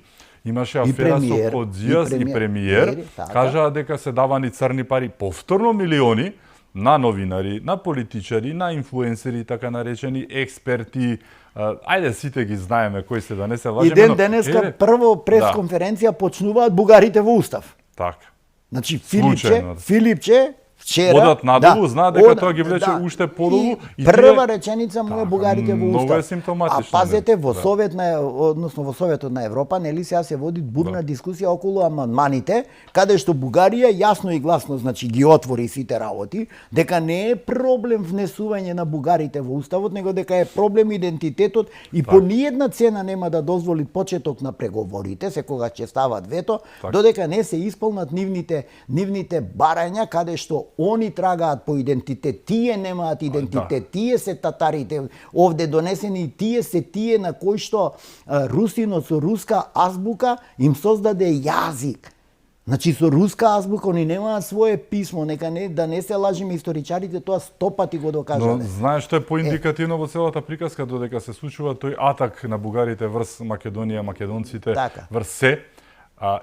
A: имаше афера со Подзијас и премиер, кажаа дека се давани црни пари, повторно милиони, на новинари, на политичари, на инфлуенсери, така наречени експерти. Ајде сите ги знаеме кои се, да не се лажеме.
B: И ден денеска прво пресконференција почнуваат бугарите во устав.
A: Така.
B: Значи Филипче вчера
A: одат надолу, знаат дека тоа ги влече уште подолу
B: и прва реченица му е бугарите во устав.
A: Многу е симптоматично.
B: А пазете во во Советот на Европа, нели сега се води бурна дискусија околу амандманите, каде што Бугарија јасно и гласно значи ги отвори сите работи, дека не е проблем внесување на бугарите во уставот, него дека е проблем идентитетот и по ниедна цена нема да дозволи почеток на преговорите, секогаш ќе стават вето, додека не се исполнат нивните барања каде што они трагаат по идентитет, тие немаат идентитет, тие се татарите овде донесени и тие се тие на кои што русинот со руска азбука им создаде јазик. Значи со руска азбука они немаат свое писмо, нека да не се лажиме историчарите, тоа 100 пати го докажале.
A: Но знаеш што е поиндикативно во целата приказка, додека се случува тој атак на бугарите врз Македонија, македонците врз се.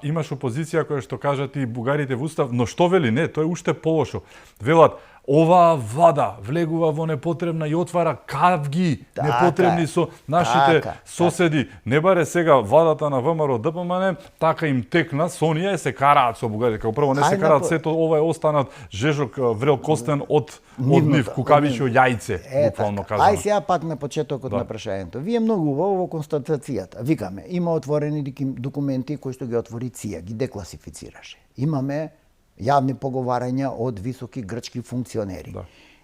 A: Имаш опозиција која што кажат и бугарите во устав, но што вели не, тоа е уште полошо. Велат, оваа влада влегува во непотребна и отвара кавги непотребни со нашите соседи. Не баре сега владата на ВМРО ДПМН, така им текна, со оние се караат со бугарите. Како прво не се караат сето, ова е останат Жежок врел костен од нив, кукавичо јајце, буквално кажано.
B: Ај сега пак на почетокот на прашањето. Вие многу во констатацијата. Викаме, има отворени документи кои што ги отвори ЦИА, ги декласифицираше. Имаме јавни поговарања од високи грчки функционери.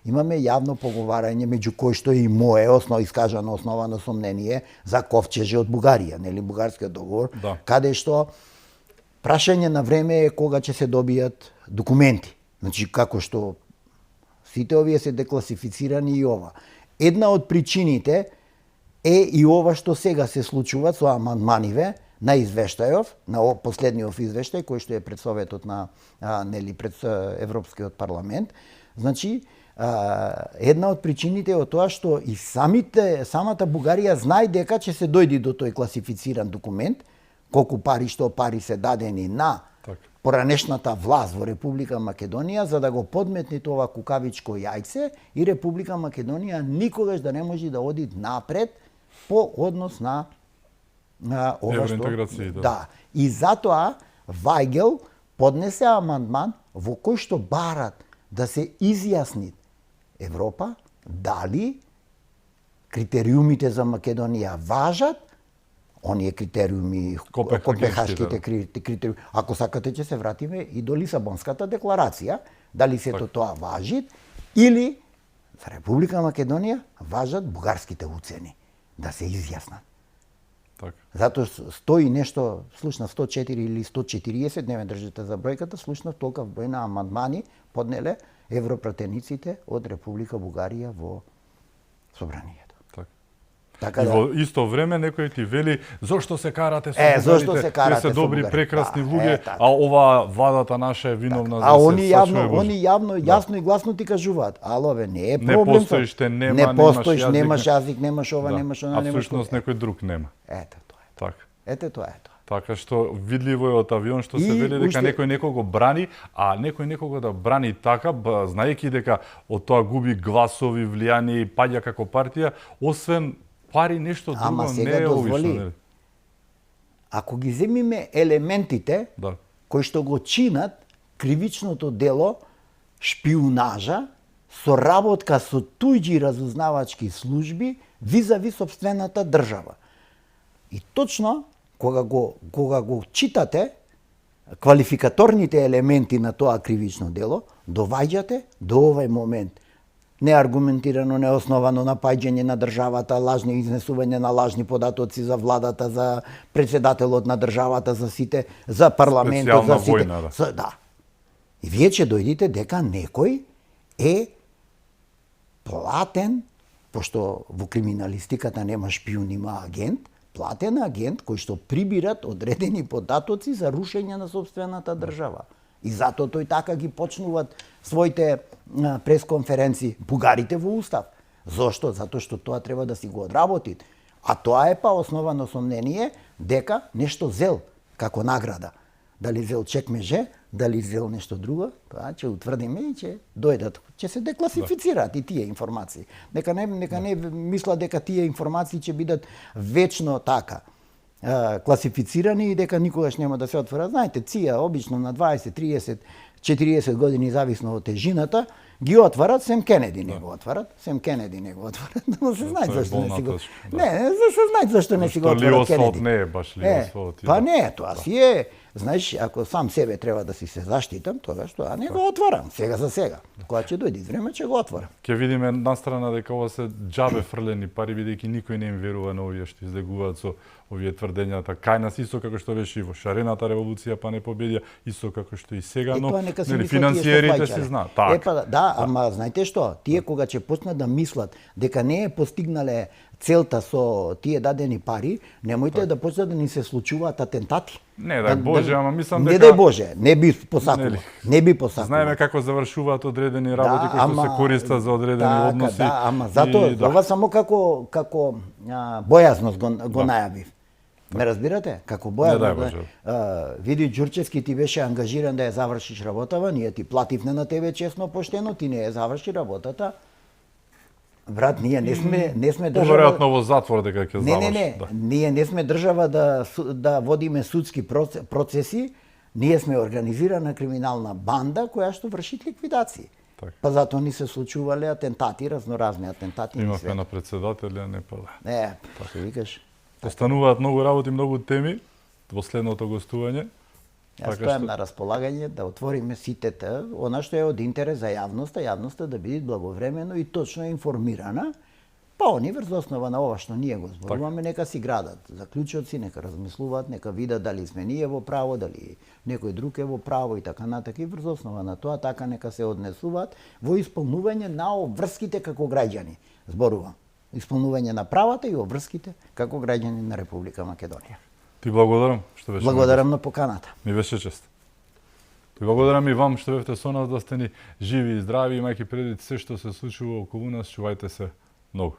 B: Имаме јавно поговарање меѓу кои што и мое искажано основано сомнение за ковчежи од Бугарија, нели бугарскиот договор, каде што прашање на време е кога ќе се добијат документи. Значи како што сите овие се декласифицирани и ова. Една од причините е и ова што сега се случува со амандманиве на извештајов, на последниот извештај кој што е пред Советот на нели пред Европскиот парламент. Значи една од причините е тоа што и самата Бугарија знае дека ќе се дојде до тој класифициран документ, колку пари, што пари се дадени на поранешната власт во Република Македонија за да го подметне тоа кукавичко јајце и Република Македонија никогаш да не може да оди напред по однос на ова што и затоа Вајгел поднесе амандман во кој што барат да се изјасни Европа дали критериумите за Македонија важат оние критериуми, копенхашките критериуми. Ако сакате ќе се вратиме и до Лисабонската декларација, дали сето тоа важи или за Република Македонија важат бугарските уцени, да се изјаснат.
A: Така.
B: Затоа 100 и нешто, слушна 104 или 140, не ме држите за бројката, слушна толков број на амандмани поднеле европратениците од Република Бугарија во собранието.
A: Така. И во исто време некој ти вели зошто се карате со
B: зошто се карате
A: се добри
B: со
A: прекрасни луѓе, а ова владата наша е виновна за се.
B: А они јавно јасно и гласно ти кажуваат, ало бе, не е проблем.
A: Не постоиш, те нема,
B: не постоиш, немаш јазик, немаш ова, немаш она,
A: немаш. А всушност некој друг нема.
B: Ето тоа е.
A: Така.
B: Ете тоа е тоа.
A: Така што видливо е од авион што се вели дека некој некого брани, а некој некого да брани така, знаејќи дека од тоа губи гласови, влијание и паѓа како партија, освен пари нешто друго не е обично.
B: Ако ги земиме елементите кои што го чинат кривичното дело шпиунажа, соработка со туѓи разузнавачки служби визави сопствената држава. И точно кога го читате квалификаторните елементи на тоа кривично дело, доваѓате до овој момент. Неаргументирано, неосновано напаѓање на државата, лажни изнесување на лажни податоци за владата, за председателот на државата, за сите, за парламентот, за сите.
A: Војна,
B: да. И вие ќе дојдете дека некој е платен, пошто во криминалистиката нема шпиун, има агент, платен агент кој што прибират одредени податоци за рушење на сопствената држава. И затоа тој така ги почнуваат своите пресконференции бугарите во устав. Зошто? Затоа што тоа треба да си го одработи. А тоа е па основано сомнение дека нешто зел како награда. Дали зел чекмеже, дали зел нешто друго, тоа ќе утврдиме и ќе дојдат, ќе се декласифицираат и тие информации. Нека не мислат дека тие информации ќе бидат вечно така класифицирани и дека никогаш нема да се отворат. Знаете, ЦИА обично на 20, 30, 40 години зависно од тежината ги отварат, сем Кенеди не го отварат, сем Кенеди не го отварат, но се знае зашто не си го. Не, се знае зашто не си го отварат Кенеди.
A: Не е баш Лиосвалд.
B: Па не, тоа си е, знаеш, ако сам себе треба да си се заштитам, тогаш тоа не го отварам, сега за сега. Кога ќе дојде време ќе го отворам.
A: Ќе видиме настрана дека ова се џабе фрлени пари, бидејќи никој не им верува на овие што излегуваат со овие тврдењата. Кај нас исто како што беше и во шарената револуција, па не победија, исто како што и сега, но финансиерите се знаат.
B: Така. Да, ама знаете што? Тие кога ќе почнат да мислат дека не е постигнале целта со тие дадени пари, немојте да почнат да ни се случуваат атентати.
A: Не дај Боже, ама мислам дека
B: не дај Боже, не би посакувал. Не би посакувал.
A: Знаеме како завршуваат одредени работи кои што се користат за одредени односи.
B: Да, ама затоа ова само како бојазност го најавив. Ме разбирате? Како бојазност. Види Ѓурчевски ти беше ангажиран да ја завршиш работава, ние ти плативме на тебе честно, поштено, ти не ја заврши работата. Брат, ние не сме држава.
A: Поверојатно во затвор дека ќе заврши.
B: Не. Ние не сме држава да водиме судски процеси, ние сме организирана криминална банда која што врши ликвидации. Па затоа ни се случувале атентати, разноразни атентати.
A: Имавме на председателја, не па.
B: Така викаш.
A: Остануваат многу работи, многу теми во следното гостување.
B: Јас стојам на располагање да отвориме ситете, она што е од интерес за јавноста да биде благовремено и точно информирана, па они врз основа на ова што ние го зборуваме, нека си градат заклучоци, нека размислуваат, нека видат дали сме ние во право, дали некој друг е во право и така натака, и врз основа на тоа така нека се однесуваат во исполнување на обврските како граѓани. Зборувам. Исполнување на правата и обврските како граѓани на Република Македонија.
A: Ти благодарам што беше.
B: Благодарам на поканата.
A: Ми беше чест. Ти благодарам и вам што бевте со нас, да сте ни живи и здрави, имајќи предвид се што се случува околу нас, чувајте се многу.